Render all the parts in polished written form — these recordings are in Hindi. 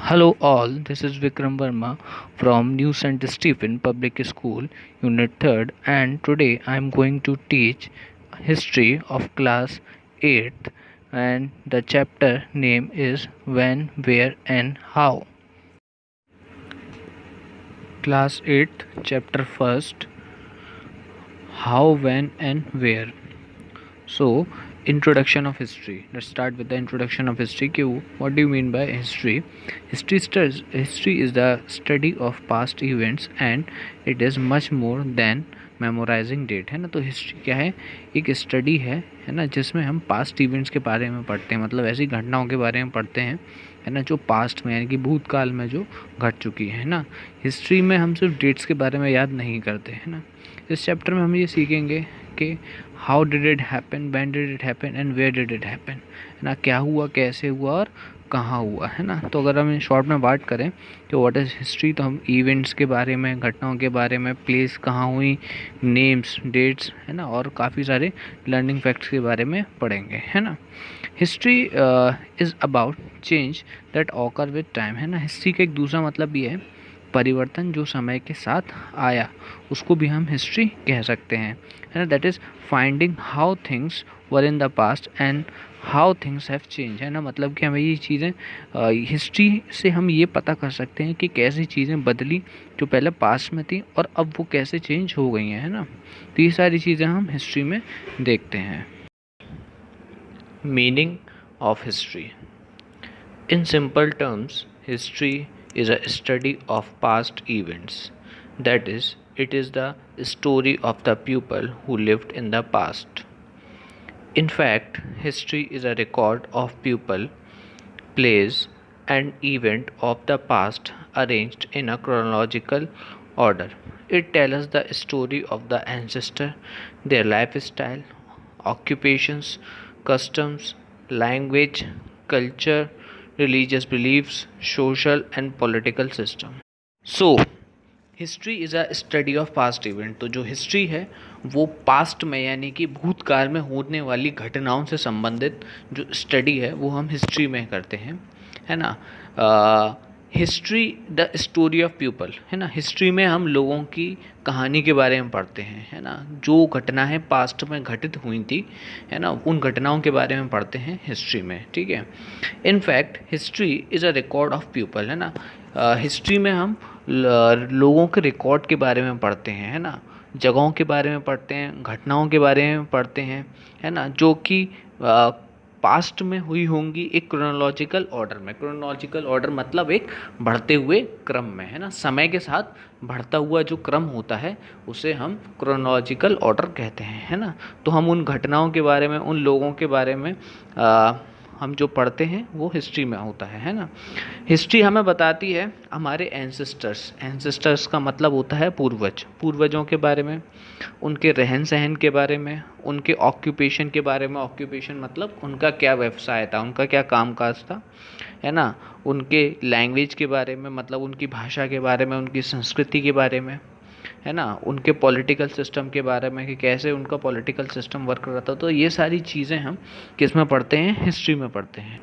Hello all, this is Vikram Verma from New St. Stephen Public School, Unit 3rd, and today I am going to teach history of class 8th, and the chapter name is When, Where and How. Class 8th, chapter 1st, How, When and Where. So, introduction of history. Let's start with the introduction of history. What do you mean by history? History is the study of past events and it is much more than memorising date, है ना. तो हिस्ट्री क्या है? एक स्टडी है ना, जिसमें हम पास्ट इवेंट्स के बारे में पढ़ते हैं, मतलब ऐसी घटनाओं के बारे में पढ़ते हैं, है ना, जो पास्ट में यानी कि भूतकाल में जो घट चुकी है ना. हिस्ट्री में हम सिर्फ डेट्स के बारे में याद नहीं करते, है ना. इस चैप्टर में हम ये सीखेंगे कि how did it happen, when did it happen and where did it happen, है ना. क्या हुआ, कैसे हुआ और कहाँ हुआ, है ना. तो अगर हम इन शॉर्ट में बात करें कि व्हाट इज़ हिस्ट्री, तो हम इवेंट्स के बारे में, घटनाओं के बारे में, प्लेस कहाँ हुई, नेम्स, डेट्स, है ना, और काफ़ी सारे लर्निंग फैक्ट्स के बारे में पढ़ेंगे, है ना. History is about change that occur with time, है ना. हिस्ट्री का एक दूसरा मतलब ये है परिवर्तन जो समय के साथ आया, उसको भी हम हिस्ट्री कह सकते हैं, है ना. That is finding how things were in the past and how things have change, है ना. मतलब कि हमें ये चीज़ें हिस्ट्री से हम ये पता कर सकते हैं कि कैसी चीज़ें बदली जो पहले पास्ट में थी और अब वो कैसे चेंज हो गई हैं, है ना. तो ये सारी चीज़ें हम हिस्ट्री में देखते हैं. Meaning of history. In simple terms, history is a study of past events. That is, it is the story of the people who lived in the past. In fact, history is a record of people, place, and event of the past arranged in a chronological order. It tells us the story of the ancestor, their lifestyle, occupations, customs, language, culture, religious beliefs, social and political system. So, history is a study of past event. तो जो हिस्ट्री है वो पास्ट में यानी कि भूतकाल में होने वाली घटनाओं से संबंधित जो स्टडी है वो हम हिस्ट्री में करते हैं, है ना. History the story of people, है ना. हिस्ट्री में हम लोगों की कहानी के बारे में पढ़ते हैं, है ना. जो घटना है पास्ट में घटित हुई थी, है ना, उन घटनाओं के बारे में पढ़ते हैं हिस्ट्री में, ठीक है. In fact history is a record of people, है ना. हिस्ट्री में हम लोगों के रिकॉर्ड के बारे में पढ़ते हैं, है ना. जगहों के बारे में पढ़ते हैं, घटनाओं के बारे में पढ़ते हैं, है ना, जो कि पास्ट में हुई होंगी एक क्रोनोलॉजिकल ऑर्डर में. क्रोनोलॉजिकल ऑर्डर मतलब एक बढ़ते हुए क्रम में, है ना. समय के साथ बढ़ता हुआ जो क्रम होता है उसे हम क्रोनोलॉजिकल ऑर्डर कहते हैं, है ना. तो हम उन घटनाओं के बारे में, उन लोगों के बारे में हम जो पढ़ते हैं वो हिस्ट्री में होता है ना. हिस्ट्री हमें बताती है हमारे एंसेस्टर्स का मतलब होता है पूर्वजों के बारे में, उनके रहन सहन के बारे में, उनके ऑक्यूपेशन के बारे में. ऑक्यूपेशन मतलब उनका क्या व्यवसाय था, उनका क्या कामकाज था, है ना. उनके लैंग्वेज के बारे में, मतलब उनकी भाषा के बारे में, उनकी संस्कृति के बारे में, है ना. उनके पॉलिटिकल सिस्टम के बारे में कि कैसे उनका पॉलिटिकल सिस्टम वर्क कर रहा था. तो ये सारी चीज़ें हम किस में पढ़ते हैं? हिस्ट्री में पढ़ते हैं.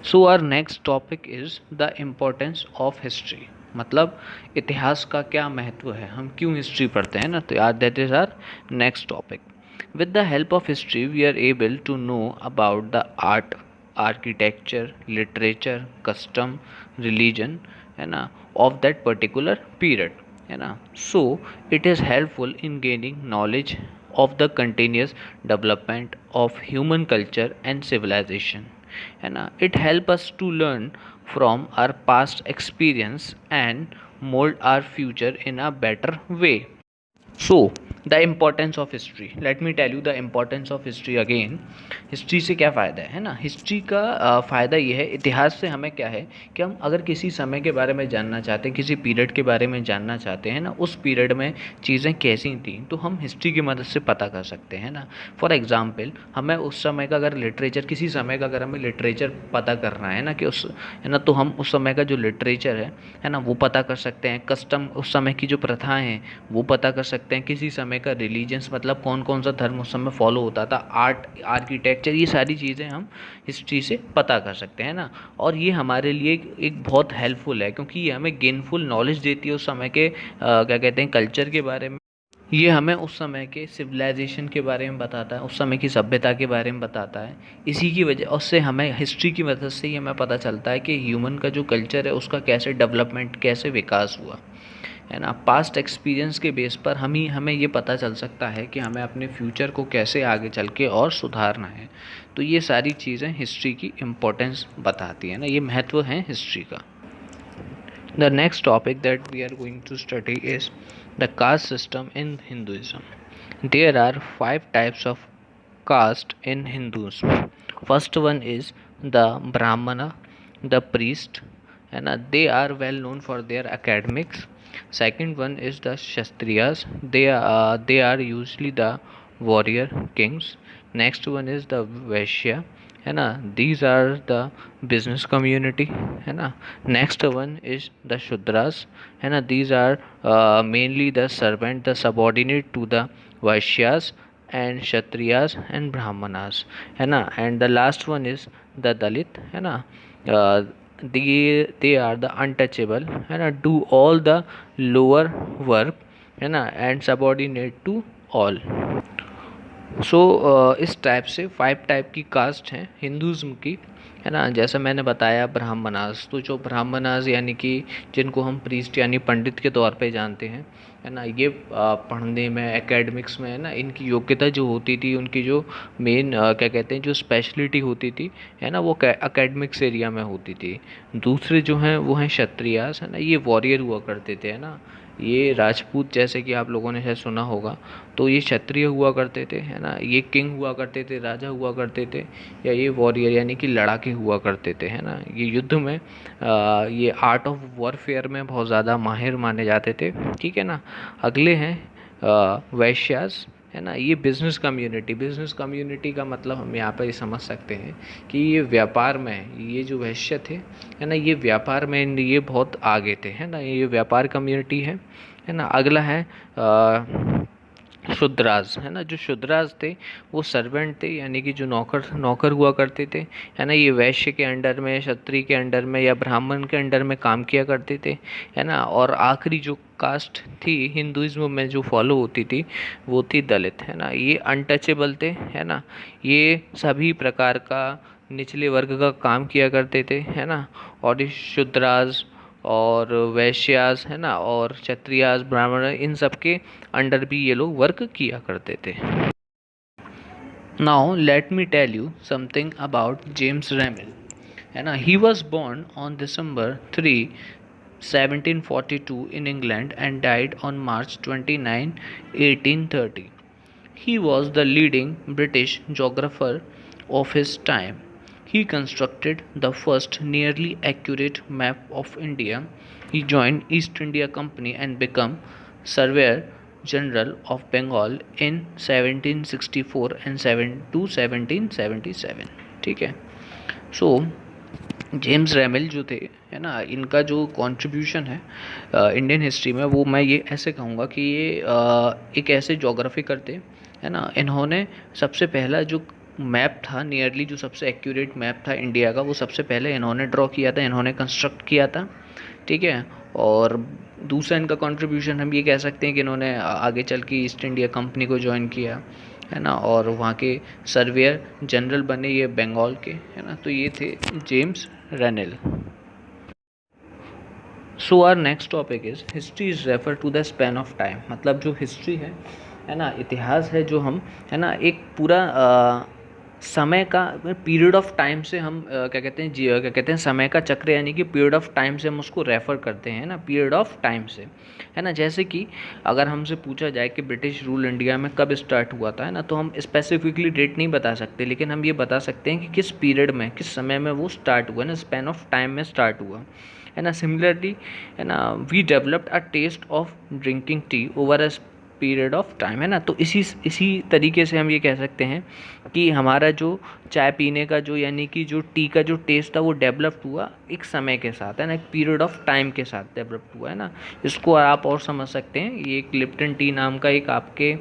So our next topic is the importance of history. मतलब इतिहास का क्या महत्व है, हम क्यों हिस्ट्री पढ़ते हैं ना. तो यार that is our next topic. With the help of history we are able to know about the art, architecture, literature, custom, religion, है ना, ऑफ दैट पर्टिकुलर पीरियड, है ना. So it is helpful in gaining knowledge of the continuous development of human culture and civilisation, है ना. It help us to learn from our past experience and mould our future in a better way. So the importance of history. Let me tell you the importance of history again. History से क्या फ़ायदा है ना. हिस्ट्री का फ़ायदा ये है, इतिहास से हमें क्या है कि हम अगर किसी समय के बारे में जानना चाहते हैं, किसी पीरियड के बारे में जानना चाहते हैं ना, उस पीरियड में चीज़ें कैसी थी, तो हम हिस्ट्री की मदद से पता कर सकते हैं ना. फॉर एग्ज़ाम्पल हमें उस समय का अगर लिटरेचर, किसी समय का अगर हमें लिटरेचर पता करना है ना कि उस, है ना, तो हम उस समय का जो लिटरेचर है ना, वो पता कर सकते हैं. कस्टम, उस समय की जो प्रथाएँ हैं वो पता कर सकते हैं. किसी समय समय का रिलीजन्स, मतलब कौन कौन सा धर्म उस समय फॉलो होता था, आर्ट, आर्किटेक्चर, ये सारी चीज़ें हम हिस्ट्री से पता कर सकते हैं ना। और ये हमारे लिए एक बहुत हेल्पफुल है, क्योंकि ये हमें गेनफुल नॉलेज देती है उस समय के क्या कहते हैं कल्चर के बारे में। ये हमें उस समय के सिविलाइजेशन के बारे में बताता है, उस समय की सभ्यता के बारे में बताता है। इसी की वजह उससे हमें हिस्ट्री की मदद से ही हमें पता चलता है कि ह्यूमन का जो कल्चर है उसका कैसे डेवलपमेंट, कैसे विकास हुआ, है ना। पास्ट एक्सपीरियंस के बेस पर हमें ये पता चल सकता है कि हमें अपने फ्यूचर को कैसे आगे चल के और सुधारना है। तो ये सारी चीज़ें हिस्ट्री की इम्पोर्टेंस बताती है ना, ये महत्व है हिस्ट्री का। The next topic that we are going to study is the caste system in Hinduism. There are 5 types of caste in Hinduism. First one is the Brahmana, the priest, and they are well known for their academics. Second one is the Kshatriyas. They are usually the warrior kings. Next one is the Vaishya, है ना, these are the business community, है ना। Next one is the Shudras, है ना, these are mainly the servant, the subordinate to the vaishyas and kshatriyas and brahmanas, है ना। And the last one is the Dalit, है ना, they are the untouchable, है ना, do all the lower work, है ना, एंड subordinate to all। सो इस टाइप से 5 टाइप की कास्ट हैं हिंदुज़म की, है ना। जैसा मैंने बताया ब्राह्मणास, तो जो ब्राह्मणास यानी कि जिनको हम प्रीस्ट यानी पंडित के तौर पे जानते हैं, है ना, ये पढ़ने में, एकेडमिक्स में, है ना, इनकी योग्यता जो होती थी, उनकी जो मेन क्या कहते हैं जो स्पेशलिटी होती थी, है ना, वो एकेडमिक्स एरिया में होती थी। दूसरे जो हैं वो हैं क्षत्रियास, है ना, ये वॉरियर हुआ करते थे, है ना। ये राजपूत जैसे कि आप लोगों ने शायद सुना होगा, तो ये क्षत्रिय हुआ करते थे, है ना। ये किंग हुआ करते थे, राजा हुआ करते थे, या ये वॉरियर यानी कि लड़ाके हुआ करते थे, है ना। ये युद्ध में ये आर्ट ऑफ वॉरफेयर में बहुत ज़्यादा माहिर माने जाते थे, ठीक है ना। अगले हैं वैश्यास, है ना। ये बिजनेस कम्युनिटी का मतलब हम यहाँ पर ये समझ सकते हैं कि ये व्यापार में, ये जो वैश्य थे, है ना, ये व्यापार में ये बहुत आगे थे, है ना, ये व्यापार कम्युनिटी है ना। अगला है शूद्रास, है ना। जो शूद्रास थे वो सर्वेंट थे, यानी कि जो नौकर हुआ करते थे, है ना। ये वैश्य के अंडर में, क्षत्रिय के अंडर में या ब्राह्मण के अंडर में काम किया करते थे, है ना। और आखिरी जो कास्ट थी हिंदुइज्म में जो फॉलो होती थी वो थी दलित, है ना। ये अनटचेबल थे, है ना। ये सभी प्रकार का निचले वर्ग का काम किया करते थे, है ना। और इस शूद्रास और वैश्यास, है ना, और क्षत्रियास, ब्राह्मण, इन सब के अंडर भी ये लोग वर्क किया करते थे। Now let me tell you something about James Rennell, है ना। He was born on December 3, 1742 in England and died on March 29, 1830. He was the leading British geographer of his time. He constructed the first nearly accurate map of India. He joined East India Company and became Surveyor General of Bengal in 1764 and 1777. ठीक है। सो जेम्स रेमिल जो थे, है ना, इनका जो कंट्रीब्यूशन है इंडियन हिस्ट्री में, वो मैं ये ऐसे कहूँगा कि ये एक ऐसे जोग्राफिकर थे, है ना। इन्होंने सबसे पहला जो मैप था, नियरली जो सबसे एक्यूरेट मैप था इंडिया का, वो सबसे पहले इन्होंने ड्रॉ किया था, इन्होंने कंस्ट्रक्ट किया था, ठीक है। और दूसरा इनका कंट्रीब्यूशन हम ये कह सकते हैं कि इन्होंने आगे चल के ईस्ट इंडिया कंपनी को ज्वाइन किया, है ना, और वहाँ के सर्वेयर जनरल बने ये बंगाल के, है ना। तो ये थे James Rennell. So our next topic is history is refer to the span of time, मतलब जो हिस्ट्री है ना, इतिहास है जो हम, है ना, एक पूरा समय का पीरियड ऑफ टाइम से हम क्या कहते हैं समय का चक्र, यानी कि पीरियड ऑफ टाइम से हम उसको रेफ़र करते हैं ना, पीरियड ऑफ टाइम से, है ना। जैसे कि अगर हमसे पूछा जाए कि ब्रिटिश रूल इंडिया में कब स्टार्ट हुआ था, है ना, तो हम स्पेसिफिकली डेट नहीं बता सकते, लेकिन हम ये बता सकते हैं कि किस पीरियड में, किस समय में वो स्टार्ट हुआ, ना, स्पैन ऑफ टाइम में स्टार्ट हुआ, है ना। सिमिलरली, है ना, we developed a taste of drinking tea over a period of time, है ना। तो इसी तरीके से हम ये कह सकते हैं कि हमारा जो चाय पीने का जो यानी कि जो टी का जो टेस्ट था वो डेवलप हुआ एक समय के साथ, है ना, एक पीरियड ऑफ टाइम के साथ डेवलप हुआ, है ना। इसको आप और समझ सकते हैं, ये एक लिप्टन टी नाम का एक आपके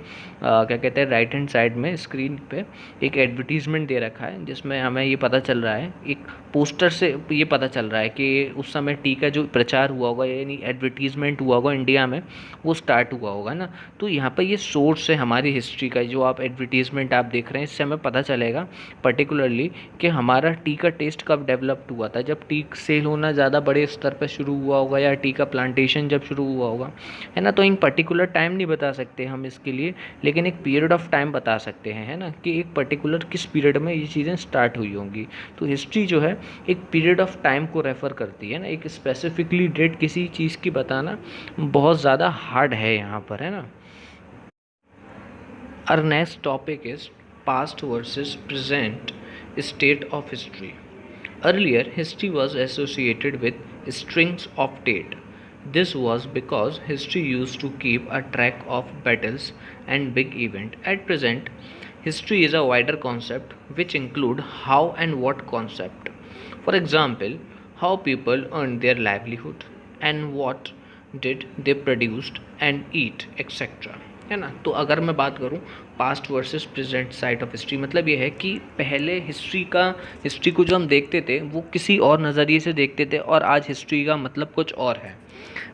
क्या कहते हैं राइट हैंड साइड में स्क्रीन पे एक एडवर्टीजमेंट दे रखा है, जिसमें हमें ये पता चल रहा है, एक पोस्टर से ये पता चल रहा है कि उस समय टी का जो प्रचार हुआ होगा यानी एडवर्टीजमेंट हुआ होगा इंडिया में, वो स्टार्ट हुआ होगा ना। तो यहाँ पर ये सोर्स है हमारी हिस्ट्री का, जो आप एडवर्टीजमेंट आप देख रहे हैं, इससे हमें पता चलेगा पर्टिकुलरली कि हमारा टी का टेस्ट कब डेवलप्ड हुआ था, जब टी सेल होना ज़्यादा बड़े स्तर पर शुरू हुआ होगा या टी का प्लांटेशन जब शुरू हुआ होगा, है ना। तो इन पर्टिकुलर टाइम नहीं बता सकते हम इसके लिए, लेकिन एक पीरियड ऑफ टाइम बता सकते हैं, है ना, कि एक पर्टिकुलर किस पीरियड में ये चीज़ें स्टार्ट हुई होंगी। तो हिस्ट्री जो है एक पीरियड ऑफ टाइम को रेफ़र करती है ना, एक स्पेसिफिकली डेट किसी चीज़ की बताना बहुत ज़्यादा हार्ड है यहाँ पर, है ना। Our next topic is past versus present state of history. Earlier, history was associated with strings of date. This was because history used to keep a track of battles and big events. At present, history is a wider concept which include how and what concept. For example, how people earned their livelihood and what did they produced and eat, etc. है ना। तो अगर मैं बात करूँ past versus present side of history, मतलब ये है कि पहले हिस्ट्री को जो हम देखते थे वो किसी और नज़रिए से देखते थे, और आज हिस्ट्री का मतलब कुछ और है।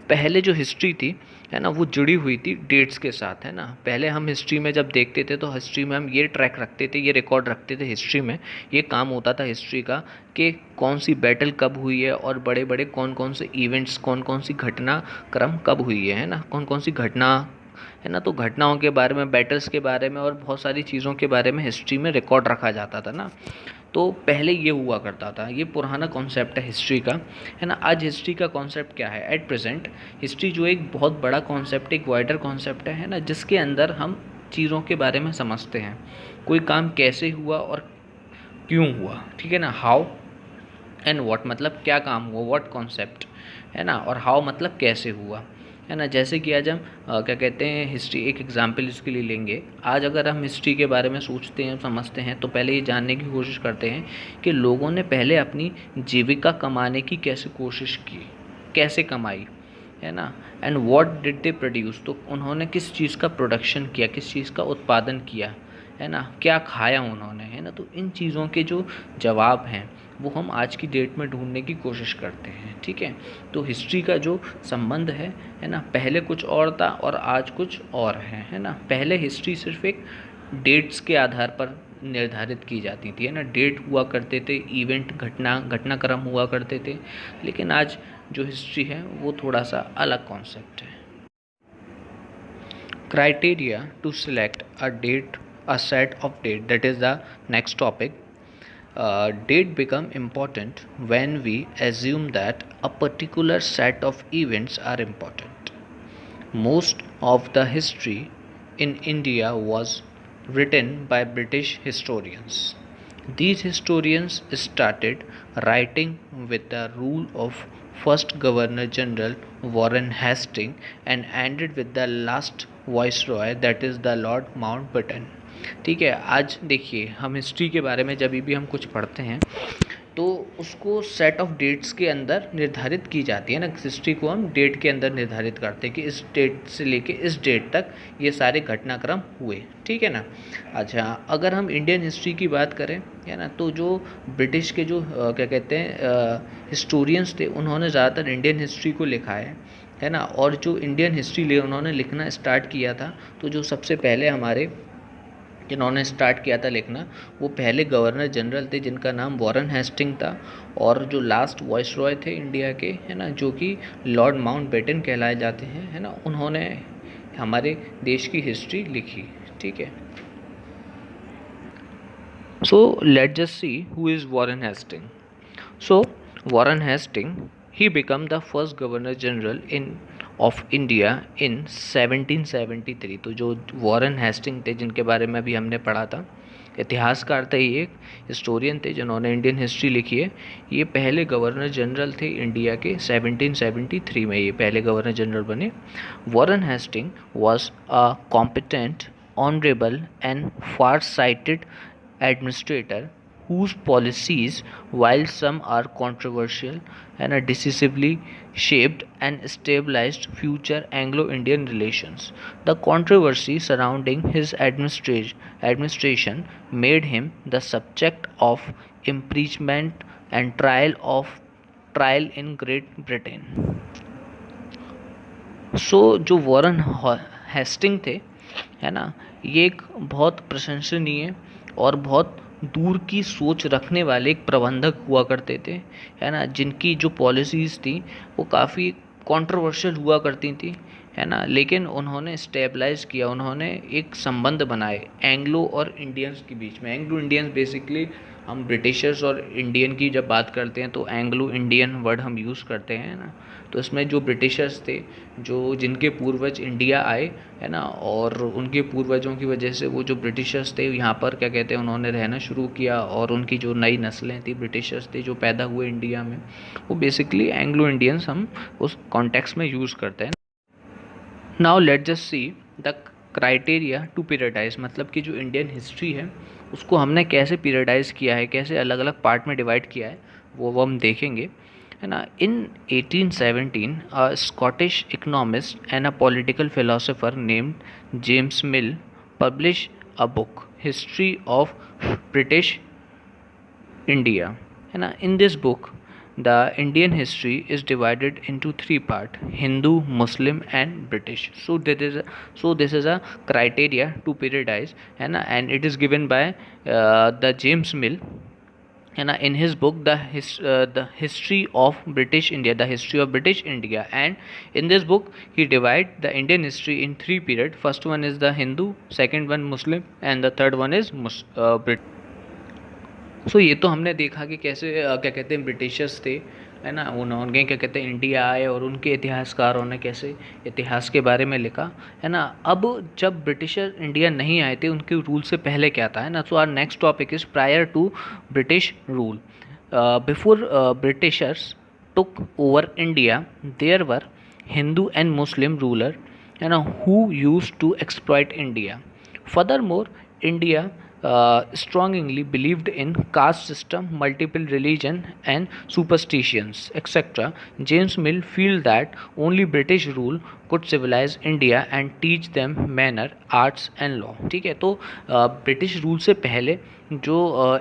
पहले जो हिस्ट्री थी, है ना, वो जुड़ी हुई थी डेट्स के साथ, है ना। पहले हम हिस्ट्री में जब देखते थे तो हिस्ट्री में हम ये ट्रैक रखते थे, ये रिकॉर्ड रखते थे, हिस्ट्री में ये काम होता था हिस्ट्री का कि कौन सी बैटल कब हुई है और बड़े बड़े कौन कौन से इवेंट्स, कौन कौन सी घटनाक्रम कब हुई है ना, कौन कौन सी घटना, है ना। तो घटनाओं के बारे में, बैटल्स के बारे में और बहुत सारी चीज़ों के बारे में हिस्ट्री में रिकॉर्ड रखा जाता था ना। तो पहले ये हुआ करता था, ये पुराना कॉन्सेप्ट है हिस्ट्री का, है ना। आज हिस्ट्री का कॉन्सेप्ट क्या है? एट प्रेजेंट हिस्ट्री जो एक बहुत बड़ा कॉन्सेप्ट, एक वाइडर कॉन्सेप्ट है ना, जिसके अंदर हम चीज़ों के बारे में समझते हैं, कोई काम कैसे हुआ और क्यों हुआ, ठीक है ना। हाउ एंड व्हाट मतलब क्या काम हुआ, व्हाट कॉन्सेप्ट, है ना, और हाउ मतलब कैसे हुआ, है ना। जैसे कि आज हम क्या कहते हैं हिस्ट्री, एक एग्जांपल इसके लिए लेंगे। आज अगर हम हिस्ट्री के बारे में सोचते हैं, समझते हैं, तो पहले ये जानने की कोशिश करते हैं कि लोगों ने पहले अपनी जीविका कमाने की कैसे कोशिश की, कैसे कमाई, है ना। And what did they produce, तो उन्होंने किस चीज़ का प्रोडक्शन किया, किस चीज़ का उत्पादन किया, है ना, क्या खाया उन्होंने, है ना। तो इन चीज़ों के जो जवाब हैं वो हम आज की डेट में ढूंढने की कोशिश करते हैं, ठीक है। तो हिस्ट्री का जो संबंध है ना, पहले कुछ और था और आज कुछ और है ना। पहले हिस्ट्री सिर्फ एक डेट्स के आधार पर निर्धारित की जाती थी, है ना, डेट हुआ करते थे, इवेंट घटनाक्रम हुआ करते थे। लेकिन आज जो हिस्ट्री है वो थोड़ा सा अलग कॉन्सेप्ट है। Criteria to select a date, a set of date, that is the next topic. Date become important when we assume that a particular set of events are important. Most of the history in India was written by British historians. These historians started writing with the rule of first Governor General Warren Hastings and ended with the last Viceroy, that is the Lord Mountbatten. ठीक है। आज देखिए, हम हिस्ट्री के बारे में जब भी हम कुछ पढ़ते हैं तो उसको सेट ऑफ डेट्स के अंदर निर्धारित की जाती है ना। हिस्ट्री को हम डेट के अंदर निर्धारित करते हैं कि इस डेट से लेके इस डेट तक ये सारे घटनाक्रम हुए, ठीक है ना। अच्छा, अगर हम इंडियन हिस्ट्री की बात करें, है ना, तो जो ब्रिटिश के जो क्या कहते हैं हिस्टोरियंस थे, उन्होंने ज़्यादातर इंडियन हिस्ट्री को लिखा है ना। और जो इंडियन हिस्ट्री उन्होंने लिखना स्टार्ट किया था, तो जो सबसे पहले हमारे जिन्होंने स्टार्ट किया था लिखना, वो पहले गवर्नर जनरल थे जिनका नाम वॉरेन हेस्टिंग था, और जो लास्ट वाइसरॉय थे इंडिया के, है ना, जो कि लॉर्ड माउंटबेटन कहलाए जाते हैं, है ना, उन्होंने हमारे देश की हिस्ट्री लिखी, ठीक है। So let's just see who is Warren Hasting. So Warren Hasting, he became the first governor general of India in 1773। तो जो वॉरेन हेस्टिंग थे, जिनके बारे में अभी हमने पढ़ा था, इतिहासकार थे, ये एक हिस्टोरियन थे जिन्होंने इंडियन हिस्ट्री लिखी है। ये पहले गवर्नर जनरल थे इंडिया के, 1773 में ये पहले गवर्नर जनरल बने। Warren Hasting was a competent, honourable and far sighted administrator whose policies, while some are controversial and are decisively shaped and stabilized future Anglo-Indian relations. The controversy surrounding his administration made him the subject of impeachment and trial in Great Britain. जो वॉरेन हेस्टिंग थे, है ना, ये एक बहुत प्रशंसनीय और बहुत दूर की सोच रखने वाले एक प्रबंधक हुआ करते थे, है ना, जिनकी जो पॉलिसीज़ थी वो काफ़ी कंट्रोवर्शियल हुआ करती थी, है ना, लेकिन उन्होंने स्टेबलाइज किया, उन्होंने एक संबंध बनाए एंग्लो और इंडियंस के बीच में। एंग्लो इंडियंस बेसिकली, हम ब्रिटिशर्स और इंडियन की जब बात करते हैं तो एंग्लो इंडियन वर्ड हम यूज़ करते हैं ना। तो इसमें जो ब्रिटिशर्स थे, जो जिनके पूर्वज इंडिया आए, है ना, और उनके पूर्वजों की वजह से वो जो ब्रिटिशर्स थे यहाँ पर क्या कहते हैं उन्होंने रहना शुरू किया, और उनकी जो नई नस्लें थी, ब्रिटिशर्स थे जो पैदा हुए इंडिया में, वो बेसिकली एंग्लो इंडियंस हम उस कॉन्टेक्स्ट में यूज़ करते हैं। Now let just see the criteria to periodize, मतलब कि जो इंडियन हिस्ट्री है उसको हमने कैसे पीरियडाइज किया है, कैसे अलग अलग पार्ट में डिवाइड किया है, वो हम देखेंगे, है ना। इन 1817 अ Scottish economist and a political philosopher named James mill publish a book history of British India, है ना। In this book the Indian history is divided into three parts: Hindu, Muslim and British. This is a criteria to periodize, है ना, and it is given by the James Mill, है ना, in his book the history of British India, the history of British India. And in this book he divide the Indian history in three period. First one is the Hindu, second one Muslim, and the third one is British. ये तो हमने देखा कि कैसे क्या कहते हैं ब्रिटिशर्स थे, है ना, उन्होंने क्या कहते हैं इंडिया आए और उनके इतिहासकारों ने कैसे इतिहास के बारे में लिखा, है ना। अब जब ब्रिटिशर इंडिया नहीं आए थे, उनके रूल से पहले क्या था, है ना। So our next topic is prior to British rule. Before Britishers took over India there were Hindu and Muslim ruler, है ना, who used to exploit India. Furthermore India strongly believed in caste system, multiple religion and superstitions, etc. James Mill feel that only British rule could civilize India and teach them manner, arts and law. ठीक है, तो ब्रिटिश रूल से पहले जो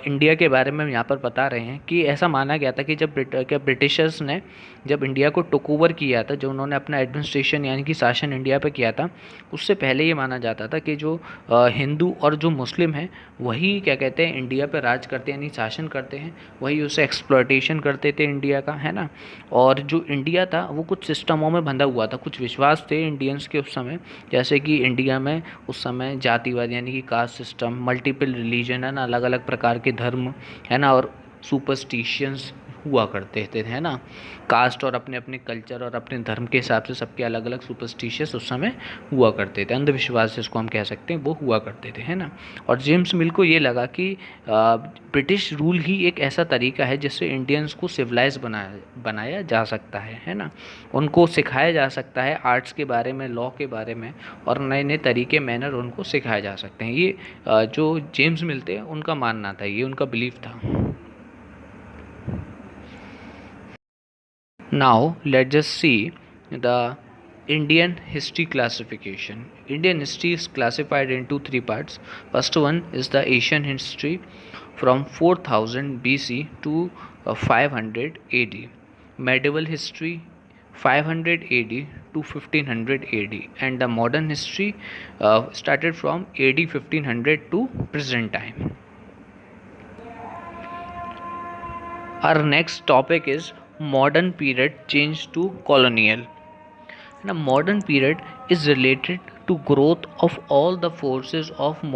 इंडिया के बारे में हम यहाँ पर बता रहे हैं कि ऐसा माना गया था कि जब ब्रिटिशर्स ने जब इंडिया को टुक ओवर किया था, जो उन्होंने अपना एडमिनिस्ट्रेशन यानी कि शासन इंडिया पे किया था, उससे पहले ये माना जाता था कि जो हिंदू और जो मुस्लिम हैं वही क्या कहते हैं इंडिया पे राज करते हैं, यानी शासन करते हैं, वही उसे एक्सप्लॉयटेशन करते थे इंडिया का, है ना। और जो इंडिया था वो कुछ सिस्टमों में बंधा हुआ था, कुछ विश्वास थे इंडियंस के उस समय, जैसे कि इंडिया में उस समय जातिवाद यानी कि कास्ट सिस्टम, मल्टीपल रिलीजन, है ना, अलग अलग प्रकार के धर्म, है ना, और सुपरस्टिशंस हुआ करते थे, है ना। कास्ट और अपने अपने कल्चर और अपने धर्म के हिसाब से सबके अलग अलग सुपरस्टिशियस उस समय हुआ करते थे, अंधविश्वास जिसको हम कह सकते हैं वो हुआ करते थे, है ना। और जेम्स मिल को ये लगा कि ब्रिटिश रूल ही एक ऐसा तरीका है जिससे इंडियंस को सिविलाइज बनाया जा सकता है ना। उनको सिखाया जा सकता है आर्ट्स के बारे में, लॉ के बारे में, और नए नए तरीके, मैनर उनको सिखाए जा सकते हैं। ये जो जेम्स मिल थे उनका मानना था, ये उनका बिलीफ था। Now let's just see the Indian history classification. Indian history is classified into three parts. First one is the Asian history from 4000 BC to 500 AD. Medieval history 500 AD to 1500 AD, and the modern history started from AD 1500 to present time. Our next topic is modern period change to colonial. Now modern period is related to growth of all the forces of modern